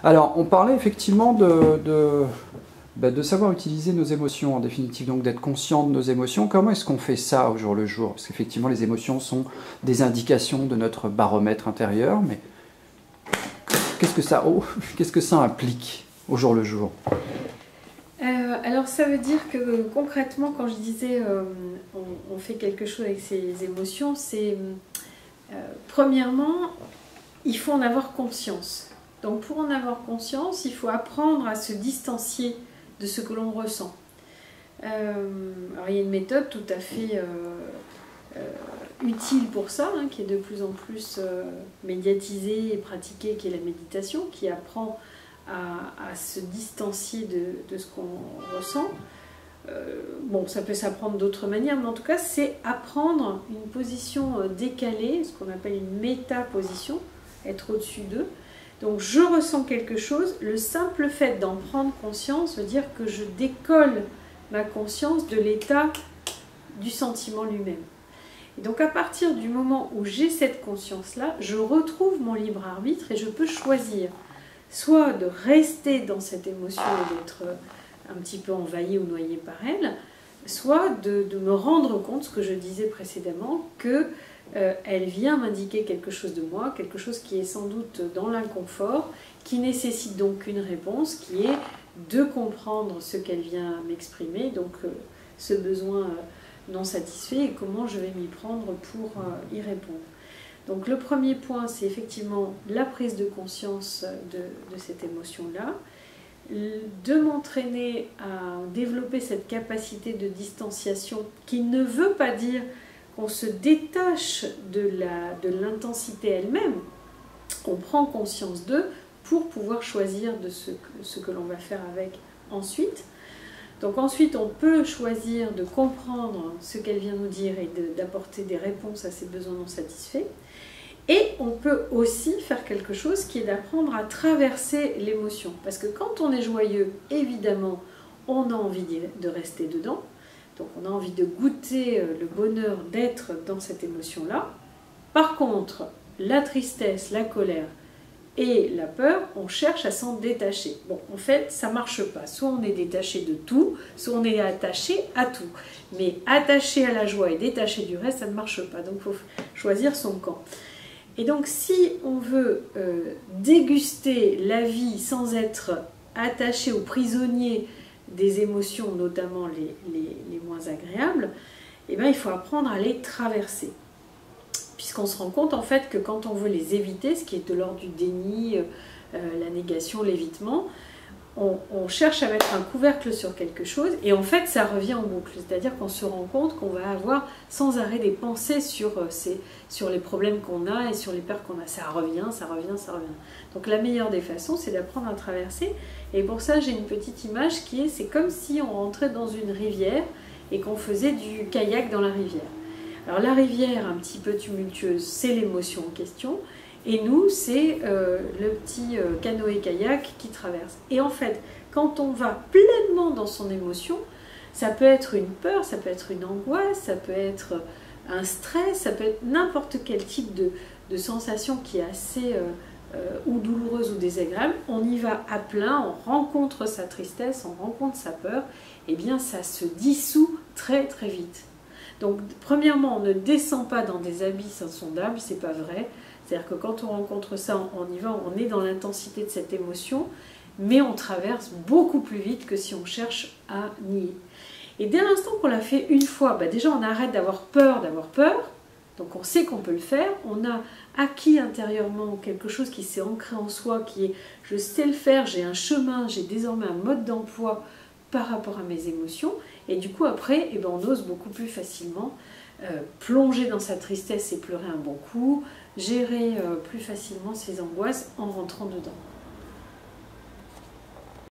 Alors, on parlait effectivement de savoir utiliser nos émotions, en définitive, donc d'être conscient de nos émotions. Comment est-ce qu'on fait ça au jour le jour? Parce qu'effectivement, les émotions sont des indications de notre baromètre intérieur, mais qu'est-ce que ça implique au jour le jour? Alors ça veut dire que concrètement, quand je disais on fait quelque chose avec ses émotions, c'est premièrement, il faut en avoir conscience. Donc pour en avoir conscience, il faut apprendre à se distancier de ce que l'on ressent. Alors il y a une méthode tout à fait utile pour ça, hein, qui est de plus en plus médiatisée et pratiquée, qui est la méditation, qui apprend à se distancier de ce qu'on ressent. Bon, ça peut s'apprendre d'autres manières, mais en tout cas, c'est apprendre une position décalée, ce qu'on appelle une métaposition, être au-dessus d'eux. Donc, je ressens quelque chose, le simple fait d'en prendre conscience veut dire que je décolle ma conscience de l'état du sentiment lui-même. Et donc, à partir du moment où j'ai cette conscience-là, je retrouve mon libre arbitre et je peux choisir soit de rester dans cette émotion et d'être un petit peu envahi ou noyé par elle, soit de me rendre compte, ce que je disais précédemment, qu'elle vient m'indiquer quelque chose de moi, quelque chose qui est sans doute dans l'inconfort, qui nécessite donc une réponse, qui est de comprendre ce qu'elle vient m'exprimer, donc ce besoin non satisfait, et comment je vais m'y prendre pour y répondre. Donc le premier point, c'est effectivement la prise de conscience de cette émotion-là, de m'entraîner à développer cette capacité de distanciation qui ne veut pas dire qu'on se détache de l'intensité elle-même, on prend conscience d'eux pour pouvoir choisir de ce que l'on va faire avec ensuite. Donc ensuite, on peut choisir de comprendre ce qu'elle vient nous dire et d'apporter des réponses à ses besoins non satisfaits. Et on peut aussi faire quelque chose qui est d'apprendre à traverser l'émotion. Parce que quand on est joyeux, évidemment, on a envie de rester dedans. Donc on a envie de goûter le bonheur d'être dans cette émotion-là. Par contre, la tristesse, la colère et la peur, on cherche à s'en détacher. Bon, en fait, ça ne marche pas. Soit on est détaché de tout, soit on est attaché à tout. Mais attaché à la joie et détaché du reste, ça ne marche pas. Donc il faut choisir son camp. Et donc si on veut déguster la vie sans être attaché ou prisonnier des émotions, notamment les moins agréables, eh bien, il faut apprendre à les traverser. Puisqu'on se rend compte en fait que quand on veut les éviter, ce qui est de l'ordre du déni, la négation, l'évitement, on cherche à mettre un couvercle sur quelque chose et en fait ça revient en boucle. C'est-à-dire qu'on se rend compte qu'on va avoir sans arrêt des pensées sur les problèmes qu'on a et sur les peurs qu'on a. Ça revient, ça revient, ça revient. Donc la meilleure des façons, c'est d'apprendre à traverser. Et pour ça, j'ai une petite image qui est, c'est comme si on rentrait dans une rivière et qu'on faisait du kayak dans la rivière. Alors la rivière, un petit peu tumultueuse, c'est l'émotion en question. Et nous, c'est le petit canoë-kayak qui traverse. Et en fait, quand on va pleinement dans son émotion, ça peut être une peur, ça peut être une angoisse, ça peut être un stress, ça peut être n'importe quel type de sensation qui est assez ou douloureuse ou désagréable. On y va à plein, on rencontre sa tristesse, on rencontre sa peur, et bien ça se dissout très très vite. Donc premièrement, on ne descend pas dans des abysses insondables, c'est pas vrai. C'est-à-dire que quand on rencontre ça, on y va, on est dans l'intensité de cette émotion, mais on traverse beaucoup plus vite que si on cherche à nier. Et dès l'instant qu'on l'a fait une fois, bah déjà on arrête d'avoir peur, donc on sait qu'on peut le faire, on a acquis intérieurement quelque chose qui s'est ancré en soi, qui est je sais le faire, j'ai un chemin, j'ai désormais un mode d'emploi par rapport à mes émotions, et du coup après, eh ben, on ose beaucoup plus facilement plonger dans sa tristesse et pleurer un bon coup, gérer plus facilement ses angoisses en rentrant dedans.